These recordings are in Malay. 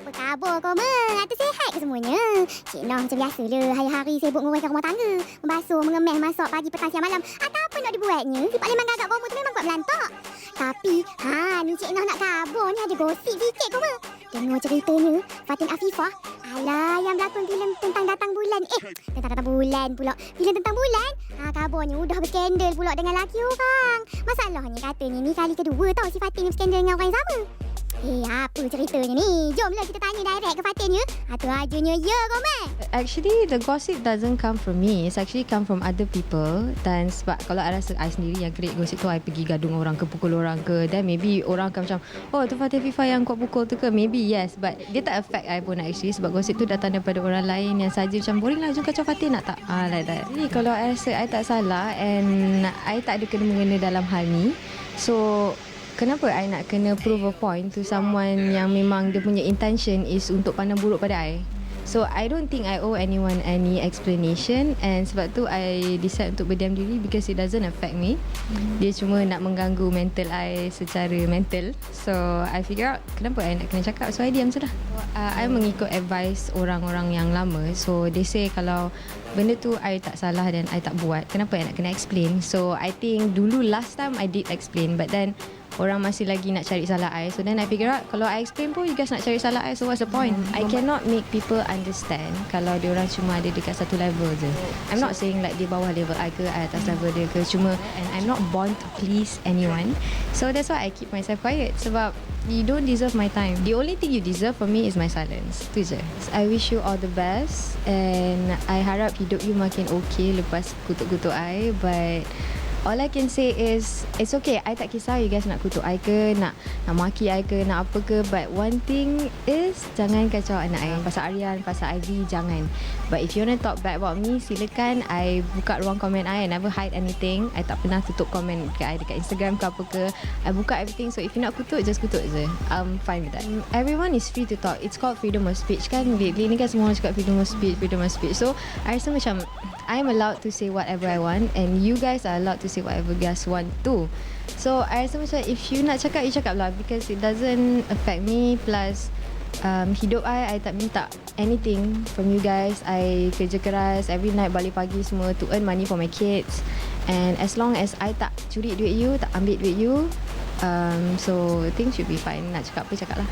Apa khabar kau, Mak? Sihat ke semuanya? Cik Noh macam biasa le. Hari-hari sibuk nguruskan rumah tangga. Membasuh, mengemas, masak pagi, petang, siang, malam. Atau apa nak dibuatnya? Si Pak Limang gagak bomo tu memang kuat melantak. Tapi, ni Cik Noh nak khabar ni ada gosip sikit kau, Mak. Dengar ceritanya, Fatin Afifah. Alah, yang berlakon filem tentang datang bulan. Tentang datang bulan pula. Filem tentang bulan. Khabarnya udah berskandal pula dengan laki orang. Masalahnya katanya ni kali kedua tau si Fatin ni berskandal dengan orang yang sama. Apa ceritanya ni? Jomlah kita tanya direct ke Fatin ya. Atau ajunya ya kau, Mat? Actually, the gossip doesn't come from me. It's actually come from other people. Dan sebab kalau I rasa I sendiri yang create gossip tu, I pergi gadung orang ke, pukul orang ke, then maybe orang akan macam, oh tu Fatin Afifah yang kau pukul tu ke? Maybe yes, but dia tak affect I pun actually. Sebab gossip tu datang daripada orang lain yang saja macam boring lah, jom kacau Fatin nak tak? Like that. Jadi kalau I rasa I tak salah and I tak ada kena-mengena dalam hal ni, so kenapa I nak kena prove a point to someone yang memang dia punya intention is untuk pandang buruk pada I? So I don't think I owe anyone any explanation, and sebab tu I decide untuk berdiam diri because it doesn't affect me. Dia cuma nak mengganggu mental I secara mental. So I figure out kenapa I nak kena cakap, so I diam je lah. I mengikut advice orang-orang yang lama. So they say kalau benda tu I tak salah dan I tak buat, kenapa I nak kena explain? So I think dulu last time I did explain, but then orang masih lagi nak cari salah I. So then I figure out kalau I explain pun you guys nak cari salah I, so what's the point? I cannot make people understand kalau diorang cuma ada dekat satu level je. I'm not saying like di bawah level I ke, I atas level dia ke, cuma and I'm not born to please anyone. So that's why I keep myself quiet, sebab you don't deserve my time. The only thing you deserve from me is my silence. Tu je. I wish you all the best and I harap hidup you makin okay lepas kutuk-kutuk I, but all I can say is it's okay. I tak kisah you guys nak kutuk I ke, nak maki I ke, nak apa ke, but one thing is jangan kacau anak I. Pasal Aryan, pasal Ivy, jangan. But if you want to talk bad about me, silakan. I buka ruang komen I never hide anything. I tak pernah tutup komen dekat I dekat Instagram ke apa ke. I buka everything. So if you nak kutuk, just kutuk je. I'm fine with that. Everyone is free to talk. It's called freedom of speech kan. Lately ni kan semua orang cakap freedom of speech, freedom of speech. So I rasa macam I'm allowed to say whatever I want and you guys are allowed to say whatever you guys want too. So I rasa macam if you nak cakap, you cakap lah, because it doesn't affect me. Plus hidup I tak minta anything from you guys. I kerja keras every night, balik pagi semua to earn money for my kids, and as long as I tak curi duit you, tak ambil duit you, so things should be fine. Nak cakap apa, cakap lah.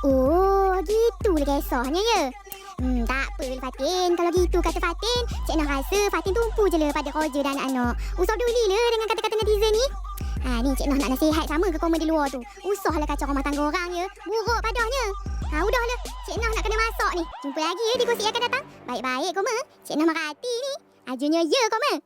Oh, gitu lah kisahnya ya. Tak apa Fatin. Kalau gitu kata Fatin, Cik Noh rasa Fatin tumpu je lah pada kerja dan anak. Usah peduli lah dengan kata-kata netizen ni. Ni Cik Noh nak nasihat sama ke komen di luar tu. Usahlah kacau rumah tangga orang ya. Buruk padahnya. Udahlah. Cik Noh nak kena masak ni. Jumpa lagi ya di gosip yang akan datang. Baik-baik kau, Mak. Cik Noh marah hati ni. Ajunya ya kau, Mak.